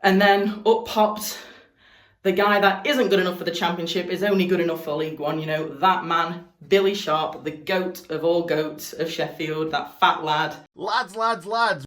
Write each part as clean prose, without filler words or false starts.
And then up popped the guy that isn't good enough for the Championship, is only good enough for League One. You know, that man, Billy Sharp, the goat of all goats of Sheffield, that fat lad. Lads.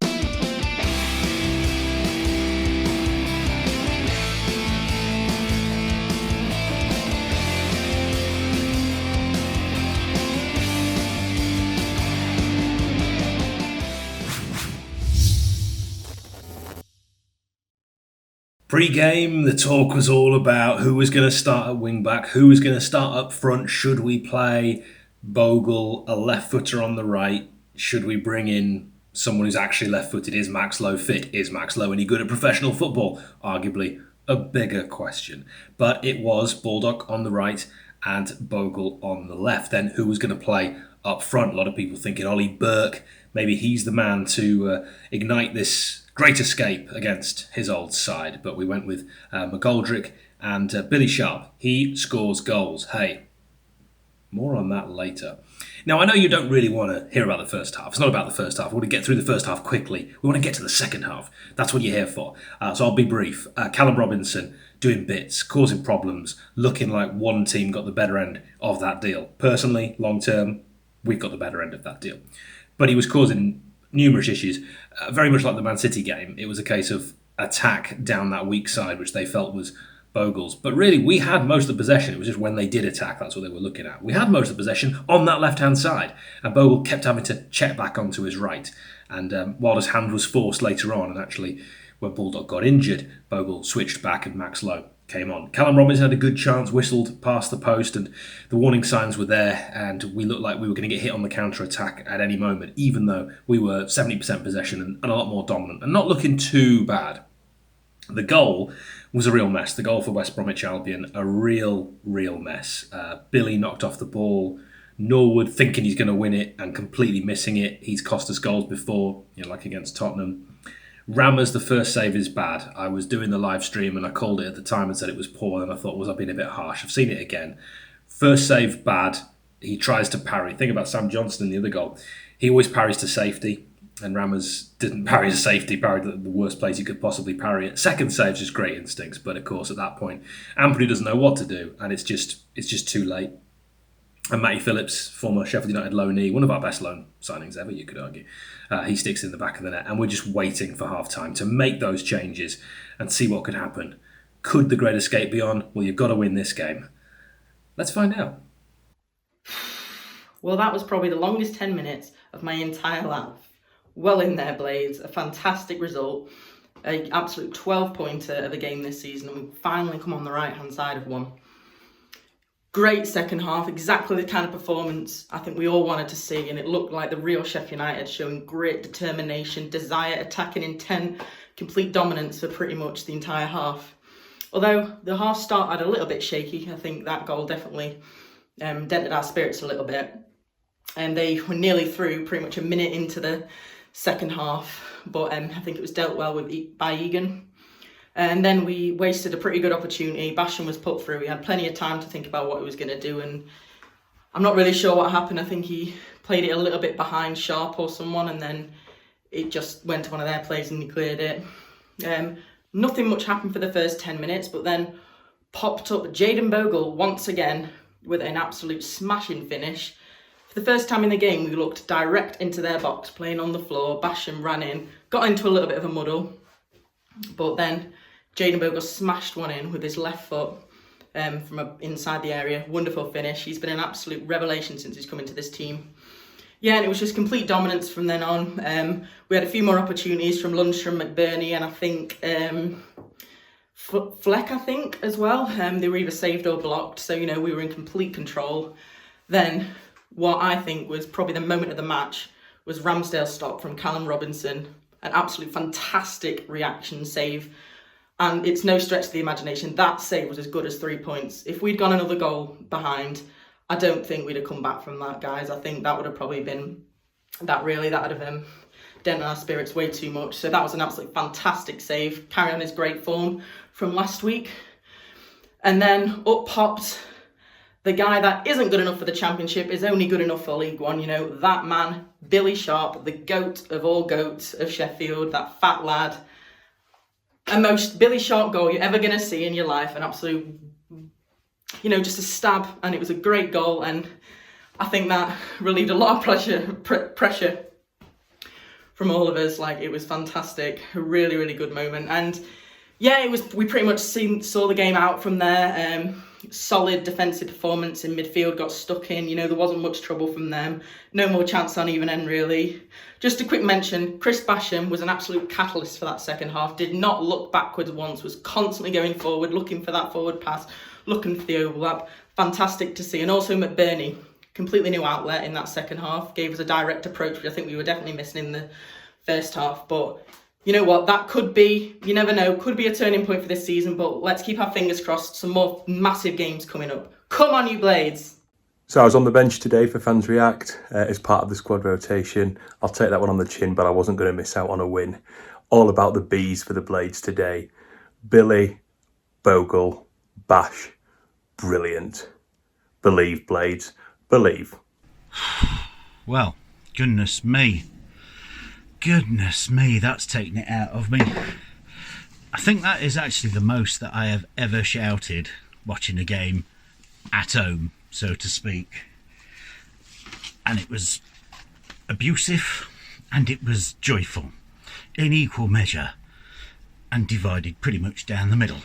Pre-game, the talk was all about who was going to start at wing-back, who was going to start up front, should we play Bogle, a left-footer on the right, should we bring in someone who's actually left-footed, is Max Lowe fit, is Max Lowe any good at professional football? Arguably a bigger question. But it was Baldock on the right and Bogle on the left. Then who was going to play up front? A lot of people thinking Ollie Burke, maybe he's the man to ignite this great escape against his old side, but we went with McGoldrick and Billy Sharp. He scores goals. Hey, more on that later. Now, I know you don't really want to hear about the first half. It's not about the first half. We want to get through the first half quickly. We want to get to the second half. That's what you're here for. So I'll be brief. Callum Robinson doing bits, causing problems, looking like one team got the better end of that deal. Personally, long term, we've got the better end of that deal. But he was causing numerous issues, very much like the Man City game. It was a case of attack down that weak side, which they felt was Bogle's. But really, we had most of the possession. It was just when they did attack, that's what they were looking at. We had most of the possession on that left-hand side, and Bogle kept having to check back onto his right. And while his hand was forced later on, and actually when Baldock got injured, Bogle switched back and Max Lowe came on. Callum Robinson had a good chance, whistled past the post, and the warning signs were there, and we looked like we were going to get hit on the counter-attack at any moment, even though we were 70% possession and a lot more dominant, and not looking too bad. The goal was a real mess. The goal for West Bromwich Albion, a real mess. Billy knocked off the ball. Norwood thinking he's going to win it and completely missing it. He's cost us goals before, like against Tottenham. Rammer's the first save is bad. I was doing the live stream and I called it at the time and said it was poor, and I thought, was I being a bit harsh? I've seen it again. First save bad. He tries to parry. Think about Sam Johnson in the other goal. He always parries to safety, and Rammers didn't parry to safety, parried the worst place he could possibly parry it. Second save's just great instincts, but of course at that point, Ampadu doesn't know what to do, and it's just too late. And Matty Phillips, former Sheffield United loanee, one of our best loan signings ever, you could argue. He sticks in the back of the net, and we're just waiting for half-time to make those changes and see what could happen. Could the Great Escape be on? Well, you've got to win this game. Let's find out. Well, that was probably the longest 10 minutes of my entire life. Well in there, Blades. A fantastic result. An absolute 12-pointer of the game this season, and we finally come on the right-hand side of one. Great second half, exactly the kind of performance I think we all wanted to see, and it looked like the real Sheffield United, showing great determination, desire, attacking intent, complete dominance for pretty much the entire half. Although the half started a little bit shaky, I think that goal definitely dented our spirits a little bit. And they were nearly through pretty much a minute into the second half, but I think it was dealt well with by Egan. And then we wasted a pretty good opportunity. Basham was put through. He had plenty of time to think about what he was going to do, and I'm not really sure what happened. I think he played it a little bit behind Sharp or someone, and then it just went to one of their players and he cleared it. Nothing much happened for the first 10 minutes, but then popped up Jayden Bogle once again with an absolute smashing finish. For the first time in the game, we looked direct into their box, playing on the floor. Basham ran in, got into a little bit of a muddle, but then Jayden Bogle smashed one in with his left foot from inside the area. Wonderful finish. He's been an absolute revelation since he's come into this team. Yeah, and it was just complete dominance from then on. We had a few more opportunities from Lundstrom, McBurney, and I think Fleck, as well. They were either saved or blocked, so, we were in complete control. Then what I think was probably the moment of the match was Ramsdale's stop from Callum Robinson. An absolute fantastic reaction save. And it's no stretch to the imagination, that save was as good as 3 points. If we'd gone another goal behind, I don't think we'd have come back from that, guys. I think that would have probably been, that would have dented our spirits way too much. So that was an absolutely fantastic save, carrying on his great form from last week. And then up popped the guy that isn't good enough for the Championship, is only good enough for League One. That man, Billy Sharp, the goat of all goats of Sheffield, that fat lad. a most Billy Sharp goal you're ever going to see in your life. An absolute, just a stab, and it was a great goal, and I think that relieved a lot of pressure from all of us. Like, it was fantastic, a really, really good moment. And yeah, we pretty much saw the game out from there. Solid defensive performance in midfield, got stuck in. There wasn't much trouble from them. No more chance on even end, really. Just a quick mention, Chris Basham was an absolute catalyst for that second half. Did not look backwards once, was constantly going forward, looking for that forward pass, looking for the overlap. Fantastic to see. And also McBurney, completely new outlet in that second half, gave us a direct approach, which I think we were definitely missing in the first half. But you know what, that could be, you never know, could be a turning point for this season, but let's keep our fingers crossed. Some more massive games coming up. Come on, you Blades! So I was on the bench today for Fans React as part of the squad rotation. I'll take that one on the chin, but I wasn't going to miss out on a win. All about the Bs for the Blades today. Billy, Bogle, Bash, brilliant. Believe, Blades, believe. Well, goodness me, that's taking it out of me. I think that is actually the most that I have ever shouted watching a game at home, so to speak. And it was abusive and it was joyful in equal measure and divided pretty much down the middle.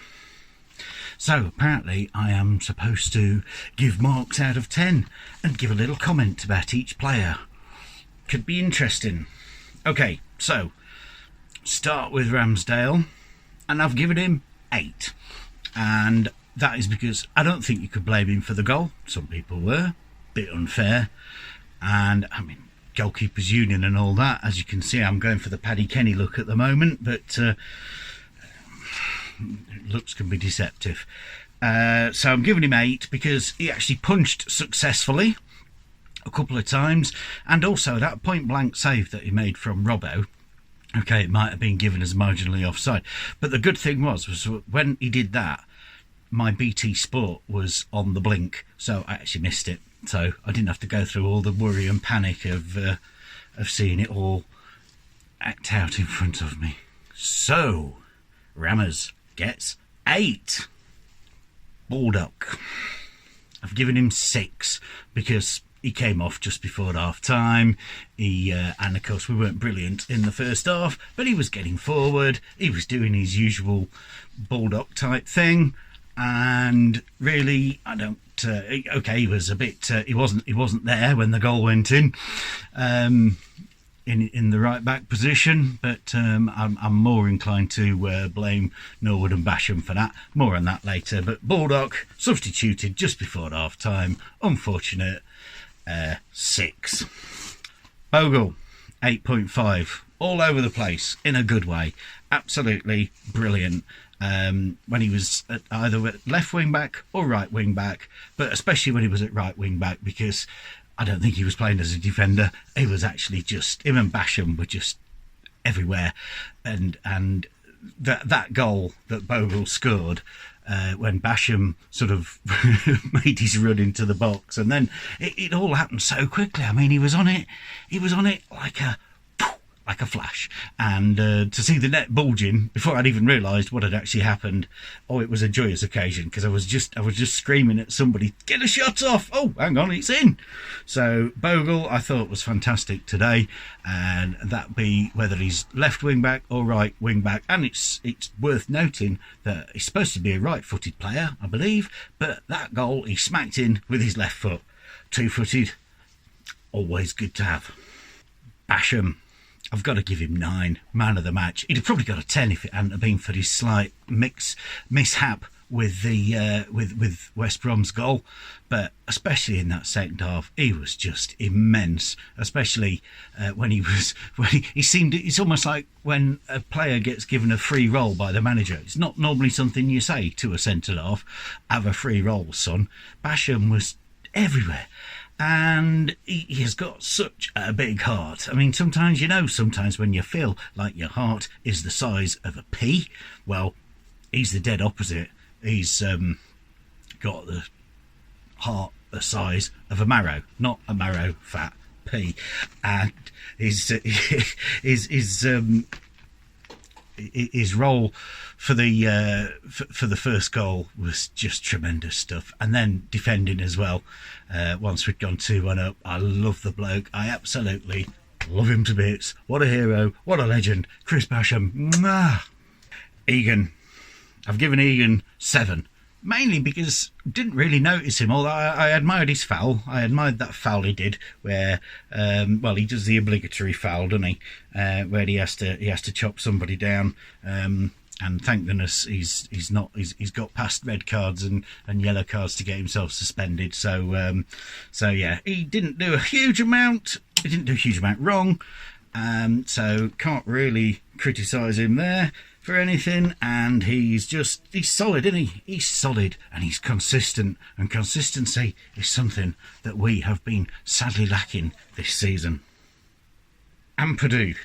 So apparently I am supposed to give marks out of 10 and give a little comment about each player. Could be interesting. Okay, so start with Ramsdale, and I've given him 8. And that is because I don't think you could blame him for the goal. Some people were. Bit unfair. And, I mean, goalkeepers union and all that. As you can see, I'm going for the Paddy Kenny look at the moment, but looks can be deceptive. So I'm giving him 8 because he actually punched successfully a couple of times, and also that point blank save that he made from Robbo. Okay, it might have been given as marginally offside, but the good thing was when he did that, my BT Sport was on the blink, so I actually missed it. So I didn't have to go through all the worry and panic of seeing it all act out in front of me. So Rammers gets 8. Baldock, I've given him 6 because he came off just before half time. And of course we weren't brilliant in the first half, but he was getting forward. He was doing his usual Baldock type thing, and really I don't. Okay, he was a bit. He wasn't there when the goal went in the right back position, but I'm more inclined to blame Norwood and Basham for that. More on that later. But Baldock substituted just before half time. Unfortunate. 6. Bogle, 8.5. All over the place in a good way. Absolutely brilliant. When he was either at left wing back or right wing back, but especially when he was at right wing back, because I don't think he was playing as a defender. He was actually just, him and Basham were just everywhere. And that goal that Bogle scored, when Basham sort of made his run into the box, and then it all happened so quickly. I mean, he was on it like a flash, and to see the net bulging before I'd even realised what had actually happened, it was a joyous occasion, because I was just screaming at somebody, get a shot off. Oh, hang on, it's in. So Bogle I thought was fantastic today, and that be whether he's left wing back or right wing back. And it's worth noting that he's supposed to be a right-footed player, I believe, but that goal he smacked in with his left foot. 2-footed, always good to have. Basham, I've got to give him 9. Man of the match. He'd have probably got a 10 if it hadn't been for his slight mishap with the with West Brom's goal, but especially in that second half, he was just immense. Especially when he seemed. It's almost like when a player gets given a free role by the manager. It's not normally something you say to a centre half. Have a free role, son. Basham was everywhere. And he has got such a big heart. I mean, sometimes when you feel like your heart is the size of a pea, well, he's the dead opposite. He's got the heart the size of a marrow, not a marrow fat pea. And his role for the first goal was just tremendous stuff, and then defending as well. Once we'd gone 2-1 up, I love the bloke. I absolutely love him to bits. What a hero! What a legend! Chris Basham. Mwah! Egan. I've given Egan 7. Mainly because I didn't really notice him, although I admired his foul. I admired that foul he did, where he does the obligatory foul, doesn't he? Where he has to chop somebody down. And thank goodness he's got past red cards and yellow cards to get himself suspended. So yeah, he didn't do a huge amount. He didn't do a huge amount wrong. So can't really criticise him there for anything, and he's solid, isn't he? He's solid and he's consistent, and consistency is something that we have been sadly lacking this season. Ampadu,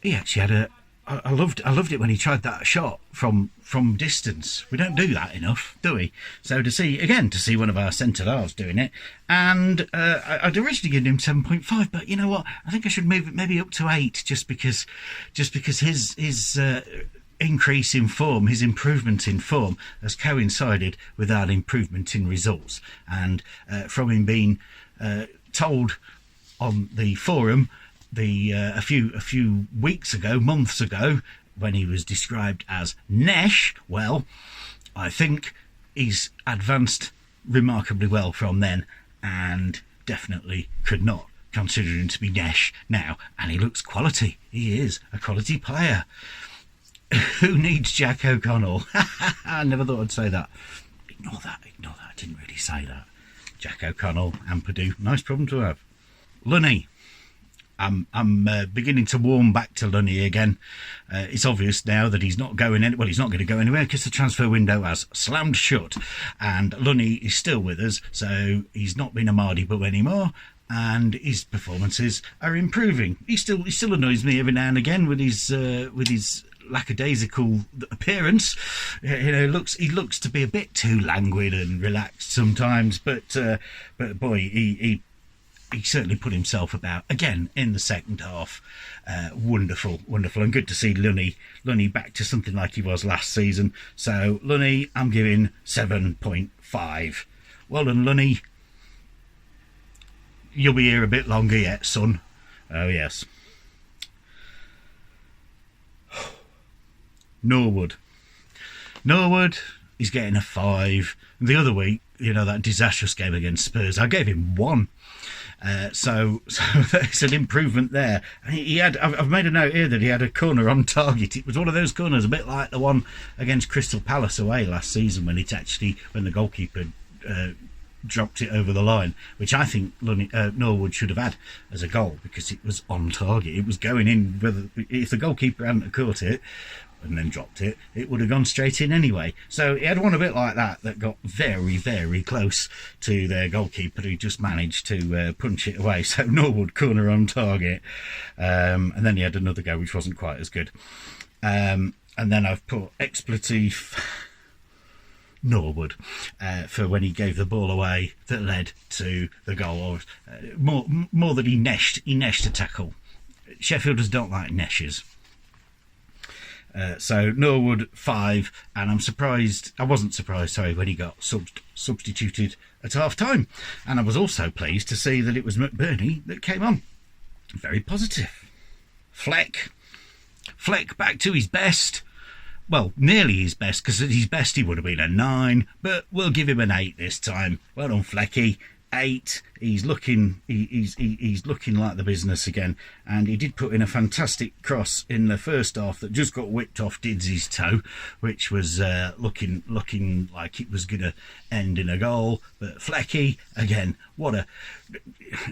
he actually had I loved it when he tried that shot from distance. We don't do that enough, do we? So to see one of our centre halves doing it, and I'd originally given him 7.5, but you know what? I think I should move it maybe up to 8, just because his increase in form, his improvement in form, has coincided with our improvement in results, and from him being told on the forum. A few months ago, when he was described as Nesh, well, I think he's advanced remarkably well from then, and definitely could not consider him to be Nesh now, and he looks quality. He is a quality player. Who needs Jack O'Connell? I never thought I'd say that. Ignore that, I didn't really say that. Jack O'Connell, Ampadu, nice problem to have. Lunny. I'm beginning to warm back to Lunny again. It's obvious now that he's not going anywhere. Well, he's not going to go anywhere because the transfer window has slammed shut, and Lunny is still with us, so he's not been a Mardy Boo anymore, and his performances are improving. He still annoys me every now and again with his lackadaisical appearance. He looks to be a bit too languid and relaxed sometimes, but boy, he certainly put himself about again in the second half. Wonderful, and good to see Lunny back to something like he was last season. So Lunny, I'm giving 7.5. Well done, Lunny. You'll be here a bit longer yet, son. Oh yes. Norwood is getting a 5. The other week, that disastrous game against Spurs, I gave him 1. So there's an improvement there. I've made a note here that he had a corner on target. It was one of those corners, a bit like the one against Crystal Palace away last season, when the goalkeeper dropped it over the line, which I think Norwood should have had as a goal, because it was on target. It was going in. If the goalkeeper hadn't caught it and then dropped it, it would have gone straight in anyway. So he had one a bit like that got very, very close to their goalkeeper, who just managed to punch it away. So Norwood, corner on target. And then he had another go which wasn't quite as good. And then I've put expletive Norwood for when he gave the ball away that led to the goal, or more that he neshed a tackle. Sheffielders don't like neshes. So Norwood 5, and I wasn't surprised, when he got substituted at half time. And I was also pleased to see that it was McBurney that came on. Very positive. Fleck back to his best. Well, nearly his best, because at his best he would have been a 9, but we'll give him an 8 this time. Well done, Flecky. 8. He's looking like the business again, and he did put in a fantastic cross in the first half that just got whipped off Didsy's toe, which was looking like it was going to end in a goal. But Flecky again,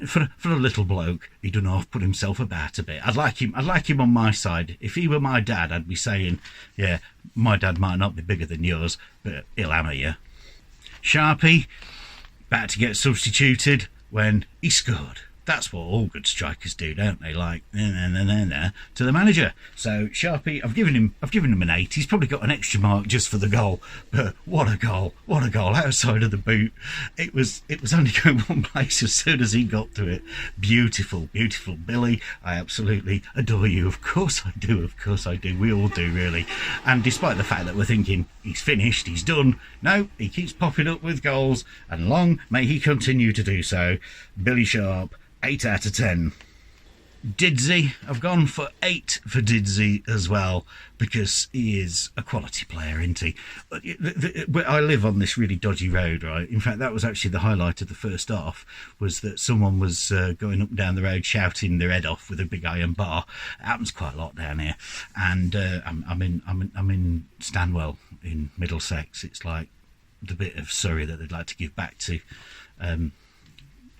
for a little bloke, he done half put himself about a bit. I'd like him on my side. If he were my dad, I'd be saying, yeah, my dad might not be bigger than yours, but he'll hammer you. Sharpie, about to get substituted when he scored. That's what all good strikers do, don't they? Like, to the manager. So Sharpie, I've given him an 8. He's probably got an extra mark just for the goal. But what a goal outside of the boot. It was only going one place as soon as he got to it. Beautiful, beautiful. Billy, I absolutely adore you. Of course I do. We all do, really. And despite the fact that we're thinking he's finished, he's done, no, he keeps popping up with goals, and long may he continue to do so. Billy Sharp, 8 out of 10. Didsey, I've gone for 8 for Didsey as well, because he is a quality player, isn't he? I live on this really dodgy road, right? In fact, that was actually the highlight of the first half, was that someone was going up and down the road shouting their head off with a big iron bar. It happens quite a lot down here. And I'm in Stanwell in Middlesex. It's like the bit of Surrey that they'd like to give back to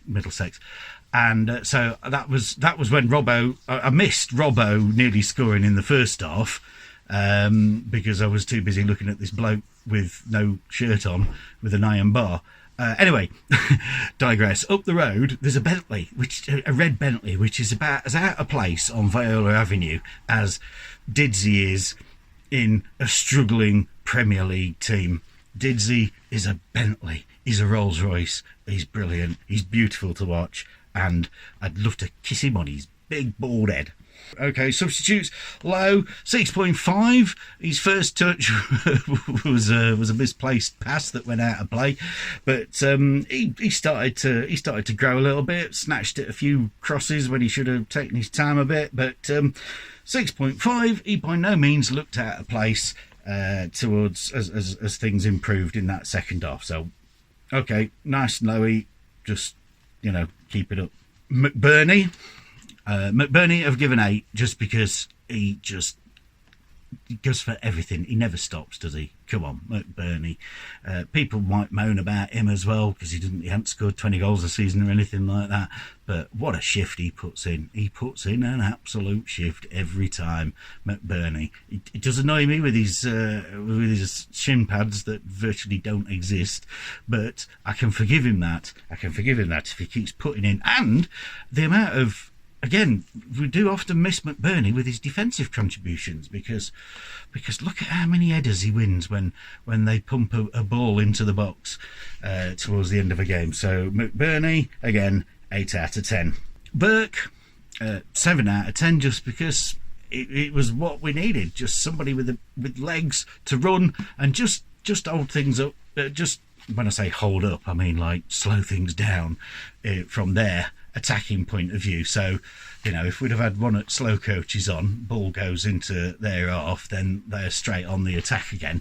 Middlesex. And so that was when Robbo, I missed Robbo nearly scoring in the first half because I was too busy looking at this bloke with no shirt on with an iron bar. Anyway, digress. Up the road, there's a red Bentley, which is about as out of place on Viola Avenue as Didsey is in a struggling Premier League team. Didsey is a Bentley. He's a Rolls Royce. He's brilliant. He's beautiful to watch. And I'd love to kiss him on his big bald head. Okay, substitutes. Lowe, 6.5. His first touch was a misplaced pass that went out of play, but he started to grow a little bit. Snatched at a few crosses when he should have taken his time a bit. But 6.5. He by no means looked out of place towards as things improved in that second half. So, okay, nice and lowy. Just keep it up. McBurney, I've given 8 just because he goes for everything. He never stops, does he? Come on, McBurney. People might moan about him as well because he hasn't scored 20 goals a season or anything like that. But what a shift he puts in. He puts in an absolute shift every time, McBurney. It does annoy me with his shin pads that virtually don't exist, but I can forgive him that. If he keeps putting in. And the amount of... Again, we do often miss McBurney with his defensive contributions because look at how many headers he wins when they pump a ball into the box towards the end of a game. So McBurney, again, 8 out of 10. Burke, 7 out of 10, just because it was what we needed. Just somebody with legs to run and just hold things up. Just when I say hold up, I mean like slow things down from their attacking point of view. So, if we'd have had one at slow coaches on, ball goes into their half, then they're straight on the attack again.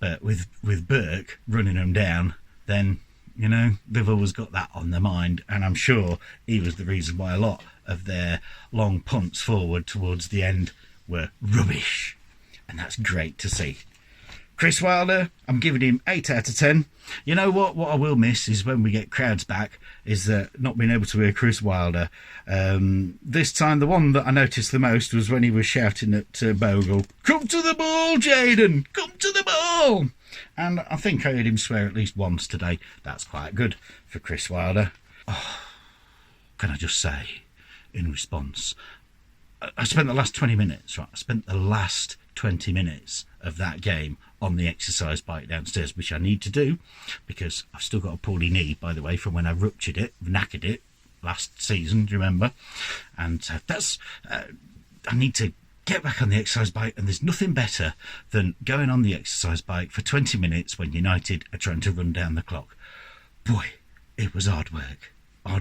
But with Burke running them down, then, they've always got that on their mind. And I'm sure he was the reason why a lot of their long punts forward towards the end were rubbish. And that's great to see. Chris Wilder, I'm giving him 8 out of 10. You know what? What I will miss is when we get crowds back, is not being able to hear Chris Wilder. This time, the one that I noticed the most was when he was shouting at Bogle, "Come to the ball, Jaden! Come to the ball!" And I think I heard him swear at least once today. That's quite good for Chris Wilder. Oh, can I just say, in response, I spent the last 20 minutes, right? I spent the last 20 minutes of that game on the exercise bike downstairs, which I need to do because I've still got a poorly knee, by the way, from when I knackered it last season, do you remember? And that's I need to get back on the exercise bike, and there's nothing better than going on the exercise bike for 20 minutes when United are trying to run down the clock. Boy, it was hard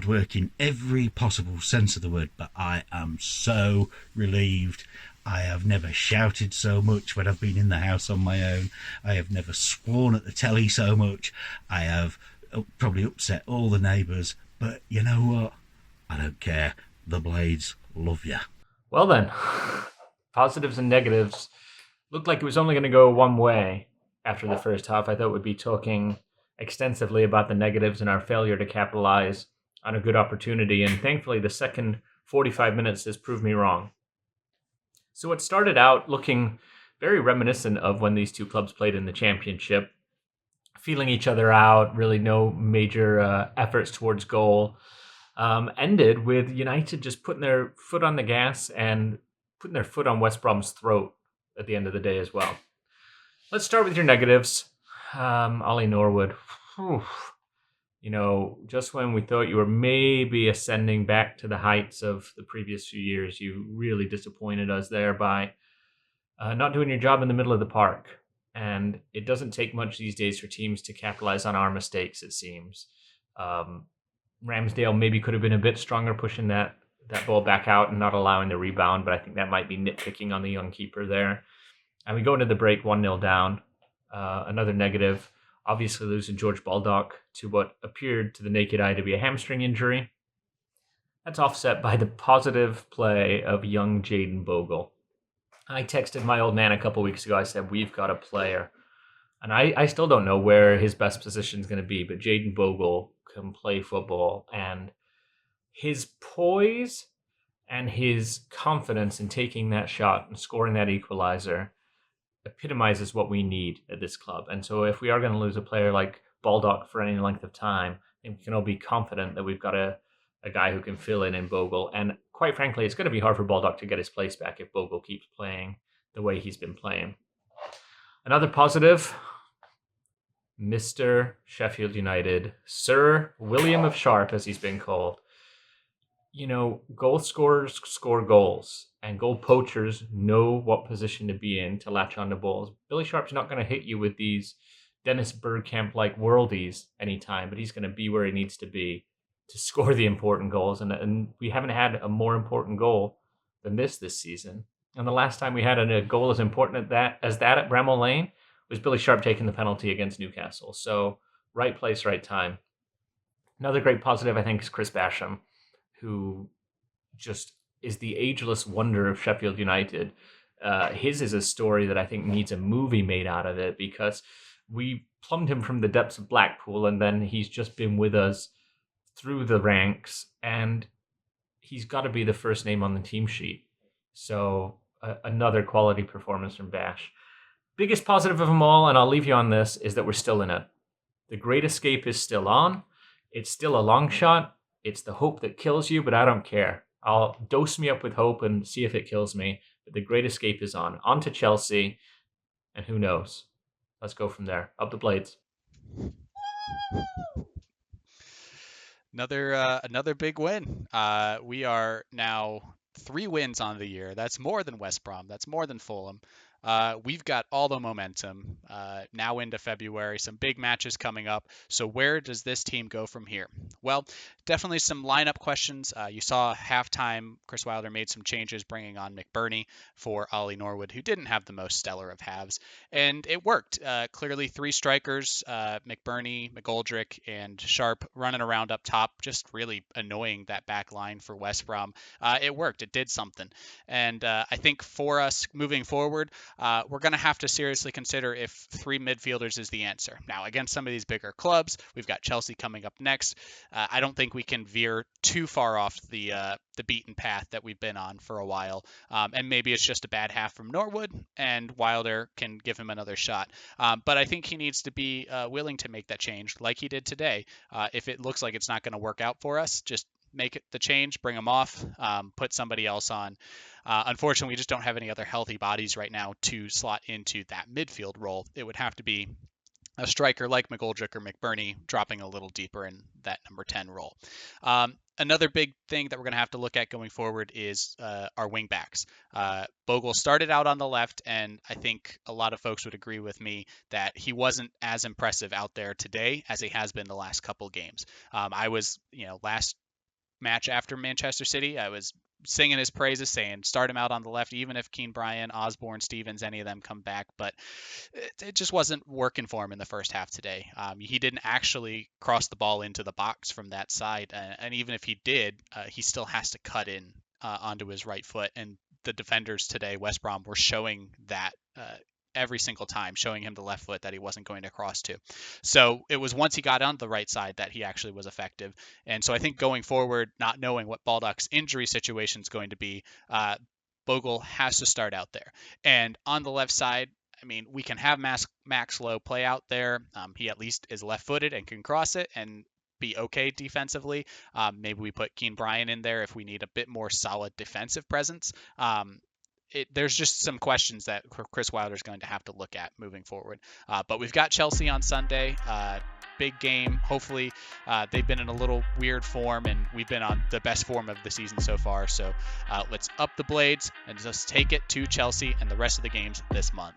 work in every possible sense of the word, but I am so relieved. I have never shouted so much when I've been in the house on my own. I have never sworn at the telly so much. I have probably upset all the neighbours. But you know what? I don't care. The Blades love you. Well then, positives and negatives. Looked like it was only going to go one way after the first half. I thought we'd be talking extensively about the negatives and our failure to capitalize on a good opportunity. And thankfully, the second 45 minutes has proved me wrong. So it started out looking very reminiscent of when these two clubs played in the championship, feeling each other out, really no major efforts towards goal. ended with United just putting their foot on the gas and putting their foot on West Brom's throat at the end of the day as well. Let's start with your negatives. Ollie Norwood. Whew. Just when we thought you were maybe ascending back to the heights of the previous few years, you really disappointed us there by not doing your job in the middle of the park. And it doesn't take much these days for teams to capitalize on our mistakes, it seems. Ramsdale maybe could have been a bit stronger pushing that ball back out and not allowing the rebound, but I think that might be nitpicking on the young keeper there. And we go into the break 1-0 down. Another negative, obviously losing George Baldock to what appeared to the naked eye to be a hamstring injury. That's offset by the positive play of young Jaden Bogle. I texted my old man a couple weeks ago. I said, we've got a player. And I still don't know where his best position is going to be, but Jaden Bogle can play football. And his poise and his confidence in taking that shot and scoring that equalizer epitomizes what we need at this club. And so if we are going to lose a player like Baldock for any length of time, I think we can all be confident that we've got a guy who can fill in Bogle. And quite frankly, it's going to be hard for Baldock to get his place back if Bogle keeps playing the way he's been playing. Another positive, Mr. Sheffield United, Sir William of Sharp, as he's been called. Goal scorers score goals, and goal poachers know what position to be in to latch onto balls. Billy Sharp's not going to hit you with these Dennis Bergkamp-like worldies anytime, but he's going to be where he needs to be to score the important goals. And we haven't had a more important goal than this season. And the last time we had a goal as important as that at Bramall Lane was Billy Sharp taking the penalty against Newcastle. So right place, right time. Another great positive, I think, is Chris Basham, who just is the ageless wonder of Sheffield United. His is a story that I think needs a movie made out of it, because we plumbed him from the depths of Blackpool, and then he's just been with us through the ranks, and he's got to be the first name on the team sheet. So another quality performance from Bash. Biggest positive of them all, and I'll leave you on this, is that we're still in it. The Great Escape is still on. It's still a long shot. It's the hope that kills you, but I don't care. I'll dose me up with hope and see if it kills me. But the Great Escape is on. On to Chelsea, and who knows? Let's go from there. Up the Blades. Another big win. We are now 3 wins on the year. That's more than West Brom. That's more than Fulham. We've got all the momentum now into February, some big matches coming up. So where does this team go from here? Well, definitely some lineup questions. You saw halftime, Chris Wilder made some changes, bringing on McBurney for Ollie Norwood, who didn't have the most stellar of halves. And it worked. Clearly 3 strikers, McBurney, McGoldrick, and Sharp running around up top, just really annoying that back line for West Brom. It worked. It did something. And I think for us moving forward, we're going to have to seriously consider if 3 midfielders is the answer. Now, against some of these bigger clubs, we've got Chelsea coming up next. I don't think we can veer too far off the beaten path that we've been on for a while. And maybe it's just a bad half from Norwood, and Wilder can give him another shot. But I think he needs to be willing to make that change like he did today. If it looks like it's not going to work out for us, just make it the change, bring him off, put somebody else on. Unfortunately, we just don't have any other healthy bodies right now to slot into that midfield role. It would have to be a striker like McGoldrick or McBurney dropping a little deeper in that number 10 role. Another big thing that we're going to have to look at going forward is our wing backs. Bogle started out on the left, and I think a lot of folks would agree with me that he wasn't as impressive out there today as he has been the last couple games. I was, last match after Manchester City, I was singing his praises, saying start him out on the left, even if Keane Bryan, Osborne, Stevens, any of them come back. But it just wasn't working for him in the first half today. He didn't actually cross the ball into the box from that side. And even if he did, he still has to cut in onto his right foot. And the defenders today, West Brom, were showing that every single time, showing him the left foot that he wasn't going to cross to. So it was once he got on the right side that he actually was effective. And so I think going forward, not knowing what Baldock's injury situation is going to be, Bogle has to start out there. And on the left side, I mean, we can have Max Lowe play out there. He at least is left-footed and can cross it. And be okay defensively. Maybe we put Keane Bryan in there if we need a bit more solid defensive presence. There's just some questions that Chris Wilder's going to have to look at moving forward. But we've got Chelsea on Sunday. Big game. Hopefully, they've been in a little weird form, and we've been on the best form of the season so far. So let's up the blades and just take it to Chelsea and the rest of the games this month.